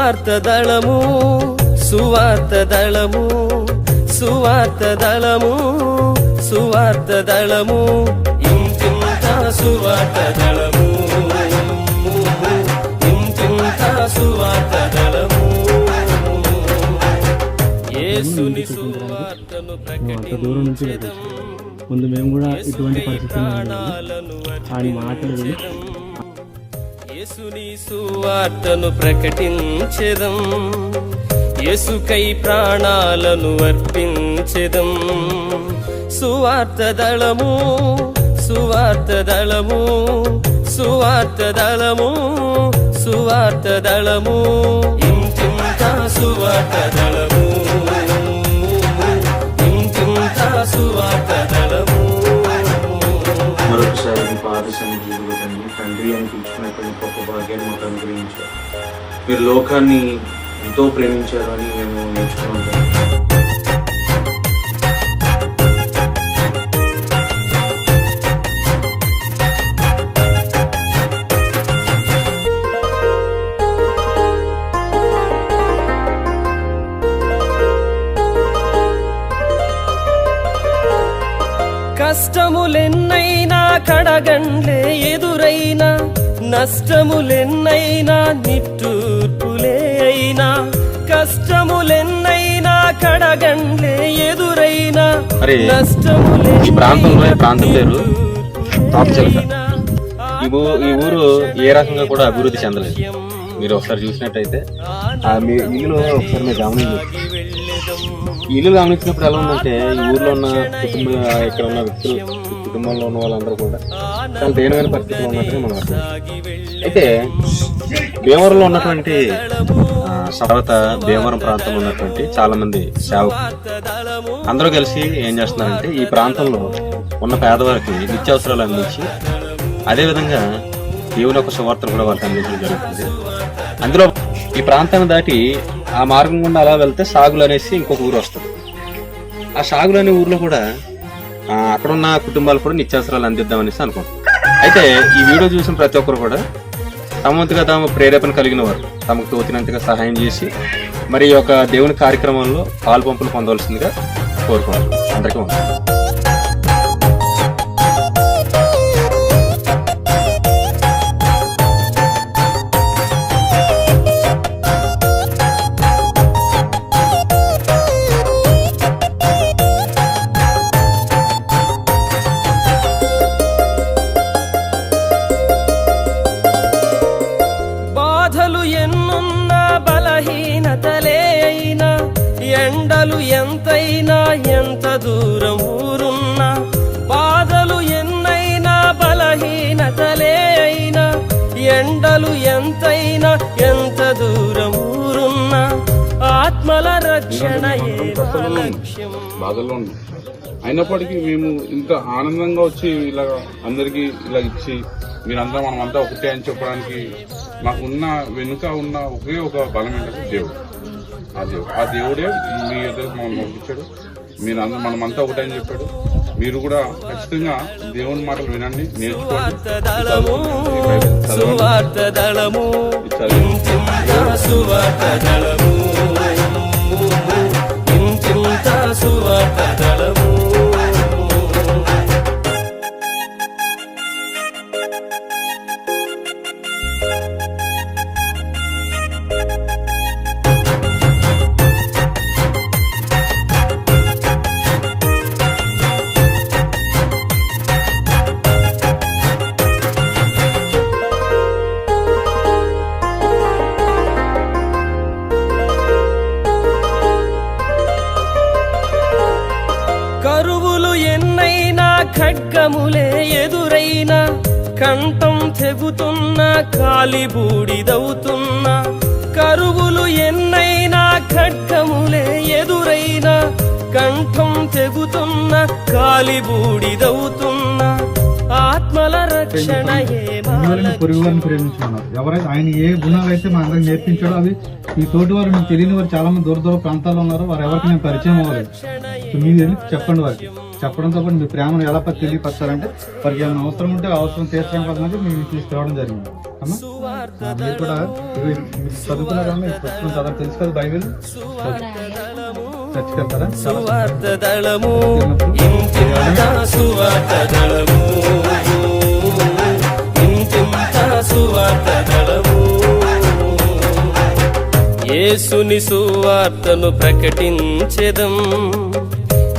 సువార్త దళము సువార్త దళము సువార్త దళము సువార్త దళము ఇంటింత సువార్త దళము ఇంటింత సువార్త దళము యేసుని సువార్తను ప్రకటించెదం ముందు మేము కూడా ఇటువంటి పరిస్థితుల్లో ఆయన మాటలు విని యేసుని సువార్తను ప్రకటించెదం యేసుకై ప్రాణాలను అర్పించెదం సువార్త దళము సువార్త దళము సువార్త దళము సువార్త దళము ఇంటింత సువార్త దళము ఇంటింత సువార్త దళము. మరొకసారి మీ పాద సన్నిధిలో తండ్రి అని పిలుచుకున్నటువంటి గొప్ప భాగ్యాన్ని మాకు అనుగ్రహించారు. మీరు లోకాన్ని ఎంతో ప్రేమించారు అని మేము నేర్చుకున్నాం. కష్టములెన్నైనా కడగండ్లే ఎదురైనా నష్టములెన్నైనా నిట్టూర్పులే అయినా కష్టములెన్నైనా కడగండ్లే ఎదురైనా ఈ ప్రాంతం పేరు తాపచిలక. ఈ ఊరు ఏ రకంగా కూడా అభివృద్ధి చెందలేదు. మీరు ఒకసారి చూసినట్టయితే మీ ఇల్లు ఒకసారి మీరు గమనించండి. ఇల్లు గమనించినప్పుడు ఎలా ఉందంటే ఈ ఊర్లో ఉన్న ఇక్కడ ఉన్న వ్యక్తులు కుటుంబంలో ఉన్న వాళ్ళందరూ కూడా చాలా దయనీయమైన పరిస్థితిలో ఉన్నట్టుగా మనం అర్థం. అయితే భీమవరంలో ఉన్నటువంటి తర్వాత భీమవరం ప్రాంతంలో ఉన్నటువంటి చాలా మంది సేవకులు అందరూ కలిసి ఏం చేస్తున్నారంటే ఈ ప్రాంతంలో ఉన్న పేదవారికి నిత్యావసరాలు అందించి అదేవిధంగా దేవుని యొక్క సువార్తను కూడా వాళ్ళకి అందించడం జరుగుతుంది. అందులో ఈ ప్రాంతాన్ని దాటి ఆ మార్గం గుండా అలా వెళ్తే సాగులు అనేసి ఇంకొక ఊరు వస్తుంది. ఆ సాగులు అనే ఊర్లో కూడా అక్కడ ఉన్న కుటుంబాలు కూడా నిత్యావసరాలు అందిద్దామనేసి అనుకుంటాం. అయితే ఈ వీడియో చూసిన ప్రతి ఒక్కరు కూడా తమ వంతుగా తాము ప్రేరేపణ కలిగిన వారు తమకు తోచినంతగా సహాయం చేసి మరి ఈ యొక్క దేవుని కార్యక్రమంలో పాలు పంపులు పొందవలసిందిగా కోరుకోవాలి. అందరికీ వందనాలు. ఎన్నున్నా బలహీనతలే అయినా ఎండలు ఎంతైనా ఎంత దూరం ఊరున్నా బాధలు ఎన్నైనా బలహీనతలే అయినా ఎండలు ఎంతైనా ఎంత దూరం ఊరున్నా ఆత్మల రక్షణయే లక్ష్యం. బాధల్లో ఉంది అయినప్పటికీ మేము ఇంత ఆనందంగా వచ్చి ఇలా అందరికీ ఇలా ఇచ్చి మీరంతా మనమంతా ఒకటే అని చెప్పడానికి మాకు ఉన్న వెనుక ఉన్న ఒకే ఒక బలం ఏంటంటే దేవుడు. ఆ దేవుడే మీ ఎదురు మనం పంపించాడు. మనమంతా ఒకటే అని చెప్పాడు. మీరు కూడా ఖచ్చితంగా దేవుని మాటలు వినండి, నేర్చుకోండి. కరువులు ఎన్నైనా ఖడ్గములే ఎదురైనా కంఠం తెగుతున్నా కాలి బూడిదవుతున్నా కరువులు ఎన్నైనా ఖడ్గములే ఎదురైనా కంఠం తెగుతున్నా కాలి బూడిదవుతున్నా ఆత్మల రక్షణయే పొరుగువారిని ప్రేమించుకున్నారు. ఎవరైతే ఆయన ఏ గుణాలు అయితే మా అందరికి నేర్పించాడో అవి ఈ తోటి వారు మీకు తెలియని వారు చాలా మంది దూర దూర ప్రాంతాల్లో ఉన్నారు. వారు ఎవరికి నేను పరిచయం అవ్వలేదు. మీరు చెప్పండి వారికి. చెప్పడంతో పాటు మీ ప్రేమను ఎలా తెలియపరచాలంటే వారికి ఏమైనా అవసరం ఉంటే అవసరం తీర్చడం కోసం మేము తీసుకురావడం జరిగింది అమ్మా. మీరు కూడా మీరు చదువుకున్నారమ్మా, ఈ పుస్తకం చదవడం తెలుసు కదా, బైబిల్ చర్చికెళ్తారా? సువార్త దళము ఇంటింటా సువార్త దళము ఇంటింటా సువార్త దళము యేసుని సువార్తను ప్రకటించెదం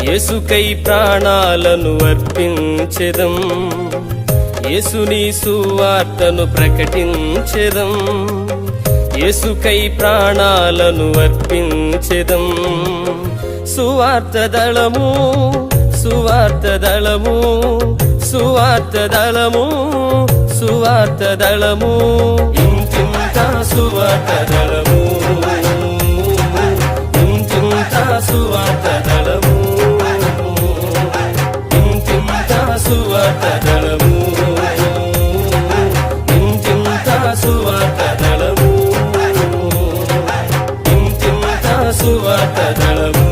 యేసుకై ప్రాణాలను అర్పించెదం యేసుని సువార్తను ప్రకటించెదం యేసుకై ప్రాణాలను అర్పించెదం సువార్త దళము సువార్త దళము సువార్త దళము సువార్త దళము ఇంటింటా సువార్త దళము ఇంటింటా సువార్త దళము ఇంటింటా సువార్త దళము ఇంటింటా సువార్త దళము ఇంటింటా సువార్త దళము